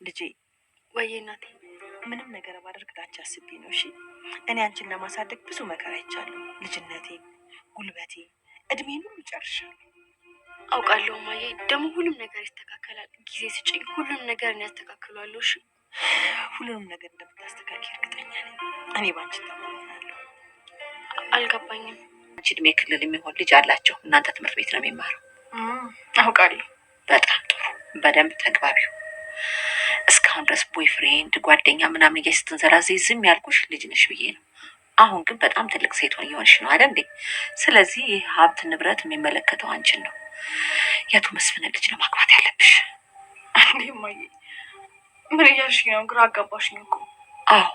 ልጄ ወይዬ እናቴ ምንም ነገር ባደርግ ላንቺ አስቤ ነው። እሺ እኔ አንቺን ለማሳደግ ብዙ መከራ አይቻለሁ። ልጅነቴን፣ ጉልበቴን፣ እድሜን ሁሉ ጨርሻለሁ። አውቃለሁ እማዬ፣ ደግሞ ሁሉም ነገር ይስተካከላል። ጊዜ ስጪኝ፣ ሁሉም ነገር እኔ ያስተካክላለሁ። እሺ ሁሉንም ነገር እንደምታስተካክል እርግጠኛ ነኝ። እኔ ባንቺ ተማምናለሁ። አልገባኝም። አንቺ እድሜ ክልል የሚሆን ልጅ አላቸው። እናንተ ትምህርት ቤት ነው የሚማረው። አውቃለሁ። በጣም ጥሩ፣ በደንብ ተግባቢው። እስካሁን ድረስ ቦይ ፍሬንድ ጓደኛ ምናምን እያልሽ ስትንዘላዘይ ዝም ያልኩሽ ልጅ ነሽ ብዬ ነው። አሁን ግን በጣም ትልቅ ሴት እየሆንሽ ነው አይደል እንዴ? ስለዚህ ይህ ሀብት ንብረት የሚመለከተው አንቺን ነው። የቱ መስፍን ልጅ ነው ማግባት ያለብሽ። እንዴ እማዬ፣ ምን እያልሽ ነው? ግራ አጋባሽኝ እኮ። አዎ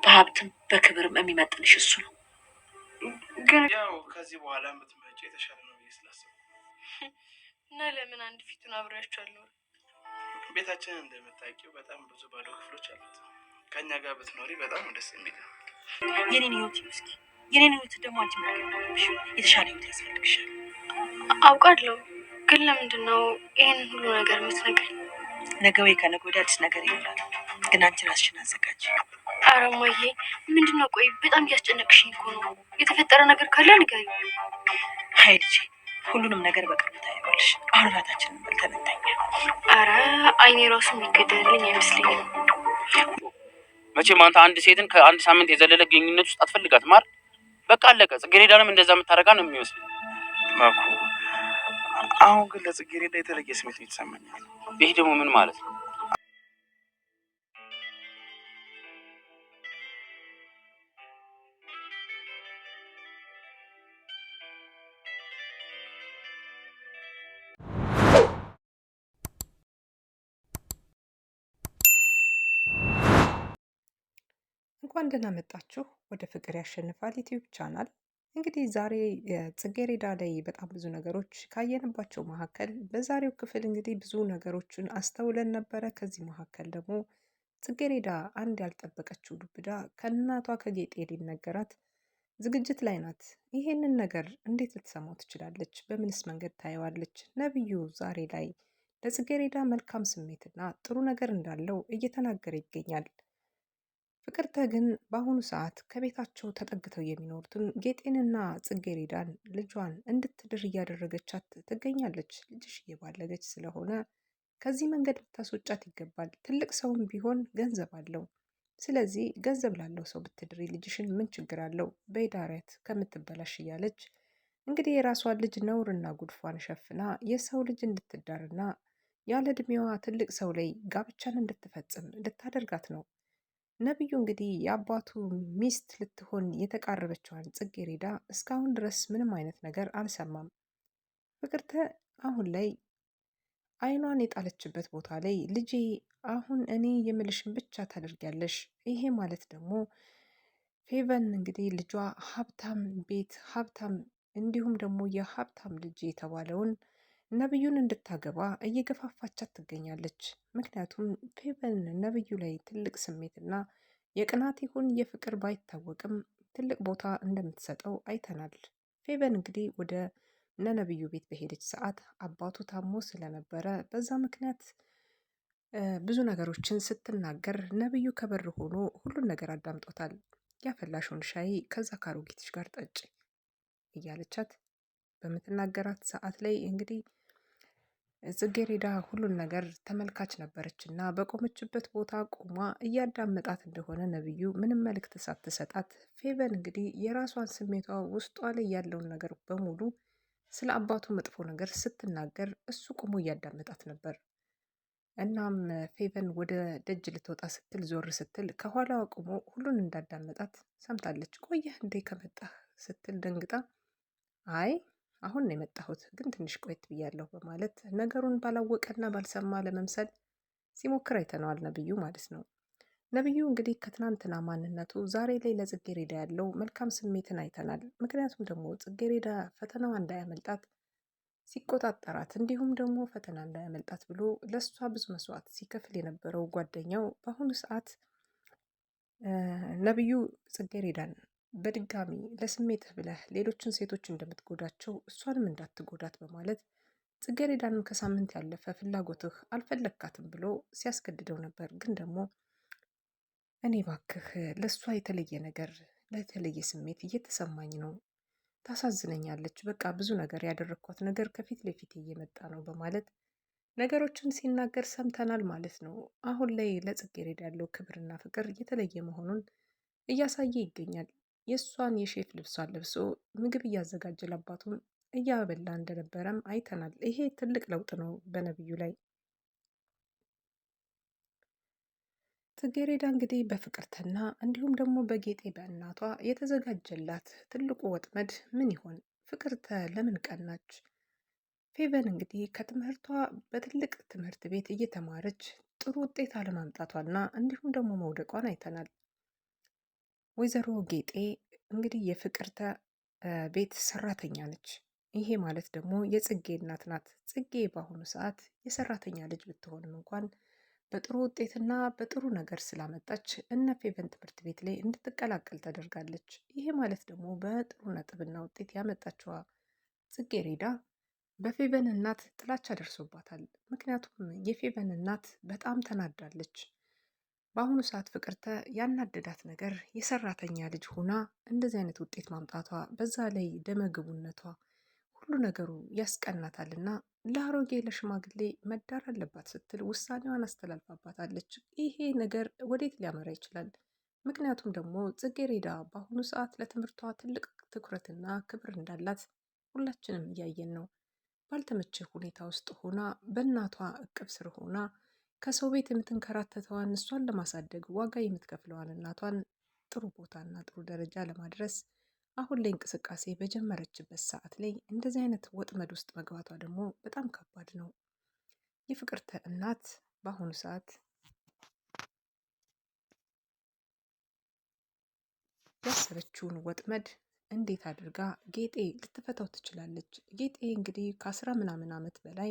በሀብትም በክብርም የሚመጥንሽ እሱ ነው። ግን ያው ከዚህ በኋላ የምትመጪ የተሻለ ነው ብዬ ስላሰብኩ እና ለምን አንድ ፊቱን አብሬያቸዋለሁ። ቤታችንን እንደምታውቂው በጣም ብዙ ባዶ ክፍሎች አሉት። ከእኛ ጋር ብትኖሪ በጣም ደስ የሚል ነው። የኔን ህይወት ይመስኪ የኔን ህይወት ደግሞ አንቺ መለሽ የተሻለ ህይወት ያስፈልግሻል። አውቃለሁ፣ ግን ለምንድን ነው ይህንን ሁሉ ነገር የምትነግሪኝ? ነገ ወይ ከነገ ወዲያ አዲስ ነገር ይኖራል። ግን አንቺ ራስሽን አዘጋጅ። ኧረ እማዬ፣ ምንድን ነው? ቆይ በጣም እያስጨነቅሽኝ እኮ ነው። የተፈጠረ ነገር ካለ ንገሪኝ። ሀይ ልጄ፣ ሁሉንም ነገር በቅርቡ ታይዋለሽ። አሁን እራታችንን በልተን እንተኛ። ኧረ አይኔ ራሱ የሚገደልኝ አይመስለኝም። መቼም አንተ አንድ ሴትን ከአንድ ሳምንት የዘለለ ግንኙነት ውስጥ አትፈልጋትም አይደል? በቃ አለቀ። ጽጌሬዳንም እንደዛ የምታደርጋ ነው የሚመስለኝ። ማኩ አሁን ግን ለጽጌሬዳ የተለየ ስሜት ነው የተሰማኛል። ይህ ደግሞ ምን ማለት ነው? እንኳን ደህና መጣችሁ ወደ ፍቅር ያሸንፋል ዩቲዩብ ቻናል። እንግዲህ ዛሬ ጽጌሬዳ ላይ በጣም ብዙ ነገሮች ካየንባቸው መካከል በዛሬው ክፍል እንግዲህ ብዙ ነገሮችን አስተውለን ነበረ። ከዚህ መካከል ደግሞ ጽጌሬዳ አንድ ያልጠበቀችው ዱብዳ ከእናቷ ከጌጤ ሊነገራት ዝግጅት ላይ ናት። ይሄንን ነገር እንዴት ልትሰማው ትችላለች? በምንስ መንገድ ታየዋለች? ነብዩ ዛሬ ላይ ለጽጌሬዳ መልካም ስሜትና ጥሩ ነገር እንዳለው እየተናገረ ይገኛል። ፍቅርተ ግን በአሁኑ ሰዓት ከቤታቸው ተጠግተው የሚኖሩትን ጌጤንና ጽጌሬዳን ልጇን እንድትድር እያደረገቻት ትገኛለች። ልጅሽ እየባለገች ስለሆነ ከዚህ መንገድ ልታስወጫት ይገባል። ትልቅ ሰውም ቢሆን ገንዘብ አለው። ስለዚህ ገንዘብ ላለው ሰው ብትድሪ ልጅሽን ምን ችግር አለው? በዳሪያት ከምትበላሽ እያለች እንግዲህ የራሷን ልጅ ነውርና ጉድፏን ሸፍና የሰው ልጅ እንድትዳርና ያለ እድሜዋ ትልቅ ሰው ላይ ጋብቻን እንድትፈጽም ልታደርጋት ነው። ነብዩ እንግዲህ የአባቱ ሚስት ልትሆን የተቃረበችዋን ጽጌሬዳ እስካሁን ድረስ ምንም አይነት ነገር አልሰማም። ፍቅርተ አሁን ላይ አይኗን የጣለችበት ቦታ ላይ ልጄ አሁን እኔ የምልሽን ብቻ ታደርጊያለሽ። ይሄ ማለት ደግሞ ፌቨን እንግዲህ ልጇ ሀብታም ቤት ሀብታም እንዲሁም ደግሞ የሀብታም ልጅ የተባለውን ነብዩን እንድታገባ እየገፋፋቻት ትገኛለች። ምክንያቱም ፌቨን ነብዩ ላይ ትልቅ ስሜትና የቅናት ይሁን የፍቅር ባይታወቅም ትልቅ ቦታ እንደምትሰጠው አይተናል። ፌቨን እንግዲህ ወደ ነብዩ ቤት በሄደች ሰዓት አባቱ ታሞ ስለነበረ በዛ ምክንያት ብዙ ነገሮችን ስትናገር ነብዩ ከበር ሆኖ ሁሉን ነገር አዳምጦታል። ያፈላሽውን ሻይ ከዛ ካሮጊትሽ ጋር ጠጭ እያለቻት በምትናገራት ሰዓት ላይ እንግዲህ ጽጌሬዳ ሁሉን ነገር ተመልካች ነበረች እና በቆመችበት ቦታ ቆማ እያዳመጣት እንደሆነ ነብዩ ምንም መልእክት ሳትሰጣት ፌቨን እንግዲህ የራሷን ስሜቷ ውስጧ ላይ ያለውን ነገር በሙሉ ስለ አባቱ መጥፎ ነገር ስትናገር እሱ ቆሞ እያዳመጣት ነበር። እናም ፌቨን ወደ ደጅ ልትወጣ ስትል ዞር ስትል ከኋላዋ ቆሞ ሁሉን እንዳዳመጣት ሰምታለች። ቆየህ እንዴ ከመጣህ ስትል ደንግጣ አይ አሁን ነው የመጣሁት፣ ግን ትንሽ ቆየት ብያለሁ በማለት ነገሩን ባላወቀና ባልሰማ ለመምሰል ሲሞክር አይተነዋል። ነብዩ ማለት ነው። ነብዩ እንግዲህ ከትናንትና ማንነቱ ዛሬ ላይ ለጽጌሬዳ ያለው መልካም ስሜትን አይተናል። ምክንያቱም ደግሞ ጽጌሬዳ ፈተናዋ እንዳያመልጣት ሲቆጣጠራት እንዲሁም ደግሞ ፈተና እንዳያመልጣት ብሎ ለእሷ ብዙ መስዋዕት ሲከፍል የነበረው ጓደኛው በአሁኑ ሰዓት ነብዩ ጽጌሬዳን በድጋሚ ለስሜትህ ብለህ ሌሎችን ሴቶች እንደምትጎዳቸው እሷንም እንዳትጎዳት በማለት ጽጌረዳንም ከሳምንት ያለፈ ፍላጎትህ አልፈለግካትም ብሎ ሲያስገድደው ነበር። ግን ደግሞ እኔ ባክህ ለእሷ የተለየ ነገር ለተለየ ስሜት እየተሰማኝ ነው፣ ታሳዝነኛለች፣ በቃ ብዙ ነገር ያደረግኳት ነገር ከፊት ለፊት እየመጣ ነው በማለት ነገሮችን ሲናገር ሰምተናል ማለት ነው። አሁን ላይ ለጽጌረዳ ያለው ክብርና ፍቅር የተለየ መሆኑን እያሳየ ይገኛል። የእሷን የሼፍ ልብሷን ለብሶ ምግብ እያዘጋጀ ለአባቱም እያበላ እንደነበረም አይተናል። ይሄ ትልቅ ለውጥ ነው በነብዩ ላይ። ጽጌረዳ እንግዲህ በፍቅርተና እንዲሁም ደግሞ በጌጤ በእናቷ የተዘጋጀላት ትልቁ ወጥመድ ምን ይሆን? ፍቅርተ ለምን ቀናች? ፌቨን እንግዲህ ከትምህርቷ በትልቅ ትምህርት ቤት እየተማረች ጥሩ ውጤት አለማምጣቷና እንዲሁም ደግሞ መውደቋን አይተናል። ወይዘሮ ጌጤ እንግዲህ የፍቅርተ ቤት ሰራተኛ ነች። ይሄ ማለት ደግሞ የጽጌ እናት ናት። ጽጌ በአሁኑ ሰዓት የሰራተኛ ልጅ ብትሆንም እንኳን በጥሩ ውጤትና በጥሩ ነገር ስላመጣች እነ ፌቨን ትምህርት ቤት ላይ እንድትቀላቀል ተደርጋለች። ይሄ ማለት ደግሞ በጥሩ ነጥብና ውጤት ያመጣችዋ ጽጌረዳ በፌቨን እናት ጥላቻ ደርሶባታል። ምክንያቱም የፌቨን እናት በጣም ተናዳለች። በአሁኑ ሰዓት ፍቅርተ ያናደዳት ነገር የሰራተኛ ልጅ ሆና እንደዚህ አይነት ውጤት ማምጣቷ፣ በዛ ላይ ደመግቡነቷ ሁሉ ነገሩ ያስቀናታልና ለአሮጌ ለሽማግሌ መዳር አለባት ስትል ውሳኔዋን አስተላልፋባታለች። ይሄ ነገር ወዴት ሊያመራ ይችላል? ምክንያቱም ደግሞ ጽጌረዳ በአሁኑ ሰዓት ለትምህርቷ ትልቅ ትኩረትና ክብር እንዳላት ሁላችንም እያየን ነው። ባልተመቸ ሁኔታ ውስጥ ሆና በእናቷ እቅፍ ስር ሆና ከሰው ቤት የምትንከራተተዋን እሷን ለማሳደግ ዋጋ የምትከፍለዋን እናቷን ጥሩ ቦታና ጥሩ ደረጃ ለማድረስ አሁን ላይ እንቅስቃሴ በጀመረችበት ሰዓት ላይ እንደዚህ አይነት ወጥመድ ውስጥ መግባቷ ደግሞ በጣም ከባድ ነው። የፍቅርተ እናት በአሁኑ ሰዓት ያሰበችውን ወጥመድ እንዴት አድርጋ ጌጤ ልትፈታው ትችላለች? ጌጤ እንግዲህ ከ10 ምናምን ዓመት በላይ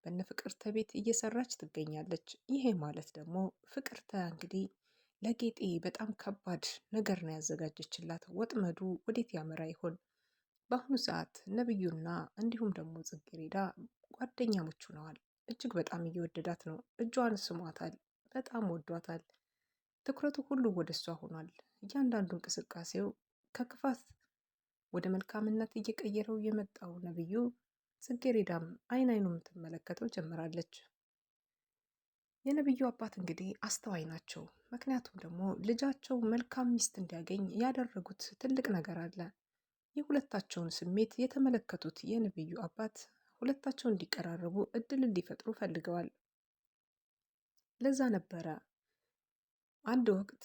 በነ ፍቅርተ ቤት እየሰራች ትገኛለች። ይሄ ማለት ደግሞ ፍቅርተ እንግዲህ ለጌጤ በጣም ከባድ ነገር ነው ያዘጋጀችላት። ወጥመዱ ወዴት ያመራ ይሆን? በአሁኑ ሰዓት ነብዩና እንዲሁም ደግሞ ጽጌረዳ ጓደኛሞች ሆነዋል። እጅግ በጣም እየወደዳት ነው። እጇን ስሟታል፣ በጣም ወዷታል። ትኩረቱ ሁሉ ወደ እሷ ሆኗል። እያንዳንዱ እንቅስቃሴው ከክፋት ወደ መልካምነት እየቀየረው የመጣው ነብዩ ጽጌረዳም አይን አይኑ የምትመለከተው ጀምራለች። የነብዩ አባት እንግዲህ አስተዋይ ናቸው። ምክንያቱም ደግሞ ልጃቸው መልካም ሚስት እንዲያገኝ ያደረጉት ትልቅ ነገር አለ። የሁለታቸውን ስሜት የተመለከቱት የነብዩ አባት ሁለታቸው እንዲቀራረቡ እድል እንዲፈጥሩ ፈልገዋል። ለዛ ነበረ አንድ ወቅት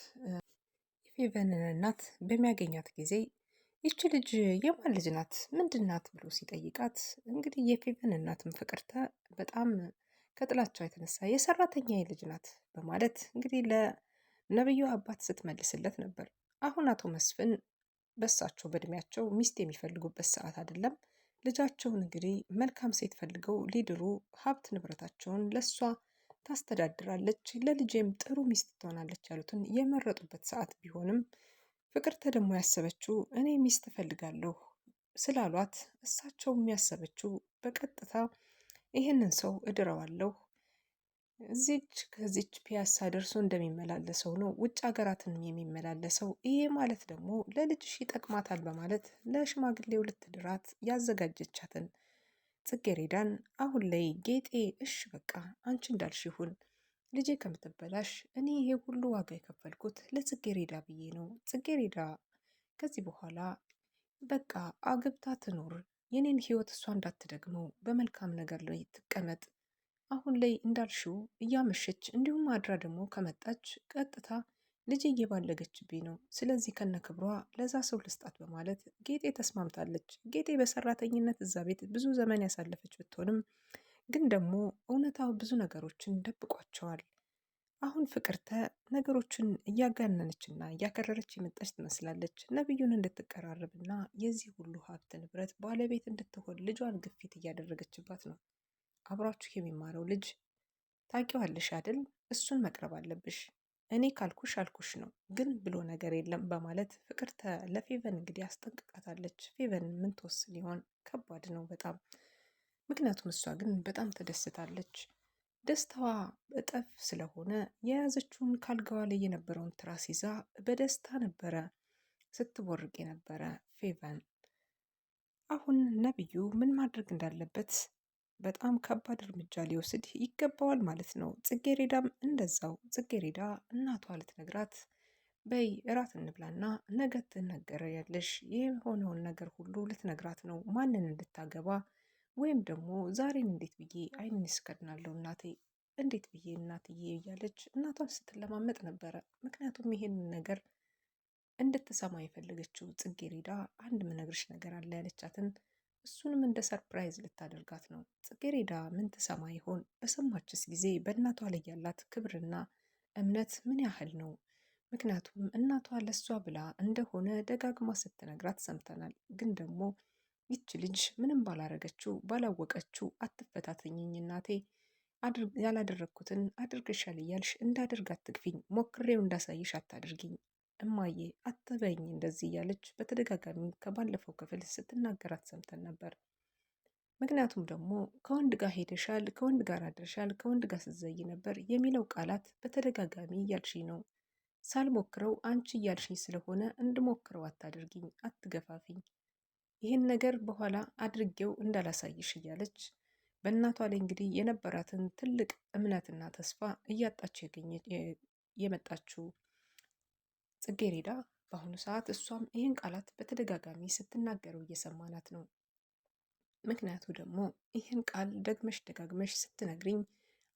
የፌቨንን እናት በሚያገኛት ጊዜ ይቺ ልጅ የማን ልጅ ናት? ምንድን ናት? ብሎ ሲጠይቃት እንግዲህ የፌቨን እናትም ፍቅርተ በጣም ከጥላቻው የተነሳ የሰራተኛ ልጅ ናት በማለት እንግዲህ ለነብዩ አባት ስትመልስለት ነበር። አሁን አቶ መስፍን በሳቸው በእድሜያቸው ሚስት የሚፈልጉበት ሰዓት አይደለም። ልጃቸውን እንግዲህ መልካም ሴት ፈልገው ሊድሩ ሀብት ንብረታቸውን ለሷ ታስተዳድራለች፣ ለልጄም ጥሩ ሚስት ትሆናለች ያሉትን የመረጡበት ሰዓት ቢሆንም ፍቅርተ ደግሞ ያሰበችው እኔ ሚስት እፈልጋለሁ ስላሏት እሳቸው የሚያሰበችው በቀጥታ ይህንን ሰው እድረዋለሁ፣ እዚች ከዚች ፒያሳ ደርሶ እንደሚመላለሰው ነው ውጭ ሀገራትንም የሚመላለሰው፣ ይሄ ማለት ደግሞ ለልጅሽ ይጠቅማታል በማለት ለሽማግሌው ልትድራት ያዘጋጀቻትን ጽጌረዳን አሁን ላይ ጌጤ እሽ በቃ አንቺ እንዳልሽ ይሁን፣ ልጄ ከምትበላሽ እኔ ይሄ ሁሉ ዋጋ የከፈልኩት ለጽጌረዳ ብዬ ነው። ጽጌረዳ ከዚህ በኋላ በቃ አግብታ ትኖር፣ የኔን ህይወት እሷ እንዳትደግመው በመልካም ነገር ላይ ትቀመጥ። አሁን ላይ እንዳልሽው እያመሸች እንዲሁም አድራ ደግሞ ከመጣች ቀጥታ ልጄ እየባለገችብኝ ነው። ስለዚህ ከነ ክብሯ ለዛ ሰው ልስጣት በማለት ጌጤ ተስማምታለች። ጌጤ በሰራተኝነት እዛ ቤት ብዙ ዘመን ያሳለፈች ብትሆንም ግን ደግሞ እውነታው ብዙ ነገሮችን ደብቋቸዋል። አሁን ፍቅርተ ነገሮችን እያጋነነችና እያከረረች የመጣች ትመስላለች። ነብዩን እንድትቀራረብና የዚህ ሁሉ ሀብት ንብረት ባለቤት እንድትሆን ልጇን ግፊት እያደረገችባት ነው። አብሯችሁ የሚማረው ልጅ ታውቂዋለሽ አይደል? እሱን መቅረብ አለብሽ፣ እኔ ካልኩሽ አልኩሽ ነው፣ ግን ብሎ ነገር የለም በማለት ፍቅርተ ለፌቨን እንግዲህ አስጠንቅቃታለች። ፌቨን ምን ትወስን ይሆን? ከባድ ነው በጣም። ምክንያቱም እሷ ግን በጣም ተደስታለች። ደስታዋ እጥፍ ስለሆነ የያዘችውን ካልጋዋ ላይ የነበረውን ትራስ ይዛ በደስታ ነበረ ስትቦርቅ የነበረ ፌቨን። አሁን ነብዩ ምን ማድረግ እንዳለበት በጣም ከባድ እርምጃ ሊወስድ ይገባዋል ማለት ነው። ጽጌሬዳም እንደዛው። ጽጌሬዳ እናቷ ልትነግራት በይ እራት እንብላና ነገ ትነገሪያለሽ የሆነውን ነገር ሁሉ ልትነግራት ነው። ማንን እንድታገባ ወይም ደግሞ ዛሬን እንዴት ብዬ አይንን እስከድናለሁ እናቴ እንዴት ብዬ እናትዬ እያለች እናቷን ስትለማመጥ ነበረ። ምክንያቱም ይሄንን ነገር እንድትሰማ የፈለገችው ጽጌሬዳ አንድ ምነግርሽ ነገር አለ ያለቻትን እሱንም እንደ ሰርፕራይዝ ልታደርጋት ነው። ጽጌሬዳ ምን ትሰማ ይሆን? በሰማችስ ጊዜ በእናቷ ላይ ያላት ክብርና እምነት ምን ያህል ነው? ምክንያቱም እናቷ ለሷ ብላ እንደሆነ ደጋግማ ስትነግራት ሰምተናል። ግን ደግሞ ይች ልጅ ምንም ባላረገችው ባላወቀችው አትፈታተኝኝ እናቴ፣ ያላደረግኩትን አድርገሻል እያልሽ እንዳደርግ አትግፊኝ፣ ሞክሬው እንዳሳይሽ አታድርጊኝ እማዬ አትበይኝ እንደዚህ እያለች በተደጋጋሚ ከባለፈው ክፍል ስትናገራት ሰምተን ነበር። ምክንያቱም ደግሞ ከወንድ ጋር ሄደሻል፣ ከወንድ ጋር አድረሻል፣ ከወንድ ጋር ስትዘይ ነበር የሚለው ቃላት በተደጋጋሚ እያልሽኝ ነው። ሳልሞክረው አንቺ እያልሽኝ ስለሆነ እንድሞክረው አታድርጊኝ፣ አትገፋፊኝ፣ ይህን ነገር በኋላ አድርጌው እንዳላሳይሽ እያለች በእናቷ ላይ እንግዲህ የነበራትን ትልቅ እምነትና ተስፋ እያጣች የመጣችው ጽጌሬዳ በአሁኑ ሰዓት እሷም ይህን ቃላት በተደጋጋሚ ስትናገረው እየሰማናት ነው። ምክንያቱ ደግሞ ይህን ቃል ደግመሽ ደጋግመሽ ስትነግሪኝ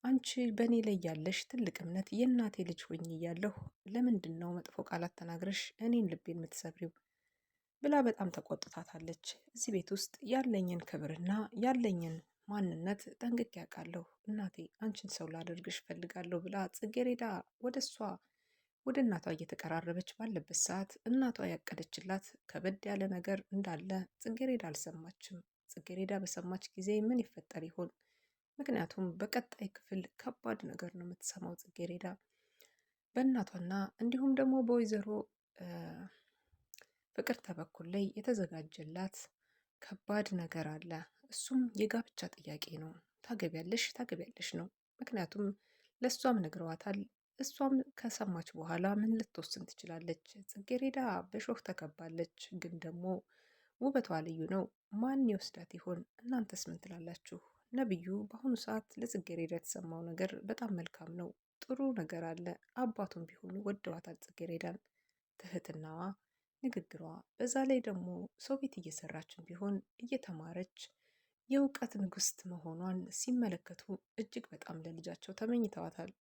አንቺ በእኔ ላይ ያለሽ ትልቅ እምነት የእናቴ ልጅ ሆኜ እያለሁ ለምንድን ነው መጥፎ ቃላት ተናግረሽ እኔን ልቤን የምትሰብሪው ብላ በጣም ተቆጥታታለች። እዚህ ቤት ውስጥ ያለኝን ክብርና ያለኝን ማንነት ጠንቅቄ ያውቃለሁ እናቴ፣ አንቺን ሰው ላደርግሽ ፈልጋለሁ ብላ ጽጌሬዳ ወደ እናቷ እየተቀራረበች ባለበት ሰዓት እናቷ ያቀደችላት ከበድ ያለ ነገር እንዳለ ጽጌሬዳ አልሰማችም። ጽጌሬዳ በሰማች ጊዜ ምን ይፈጠር ይሆን? ምክንያቱም በቀጣይ ክፍል ከባድ ነገር ነው የምትሰማው ጽጌሬዳ። በእናቷና እንዲሁም ደግሞ በወይዘሮ ፍቅርተ በኩል ላይ የተዘጋጀላት ከባድ ነገር አለ። እሱም የጋብቻ ጥያቄ ነው። ታገቢያለሽ ነው። ምክንያቱም ለእሷም ነግረዋታል። እሷም ከሰማች በኋላ ምን ልትወስን ትችላለች? ጽጌሬዳ በሾህ ተከባለች። ግን ደግሞ ውበቷ ልዩ ነው። ማን ይወስዳት ይሆን? እናንተስ ምን ትላላችሁ? ነብዩ በአሁኑ ሰዓት ለጽጌሬዳ የተሰማው ነገር በጣም መልካም ነው። ጥሩ ነገር አለ። አባቱም ቢሆኑ ወደዋታል ጽጌሬዳን። ትህትናዋ፣ ንግግሯ፣ በዛ ላይ ደግሞ ሰው ቤት እየሰራችን ቢሆን እየተማረች የእውቀት ንግስት መሆኗን ሲመለከቱ እጅግ በጣም ለልጃቸው ተመኝተዋታል።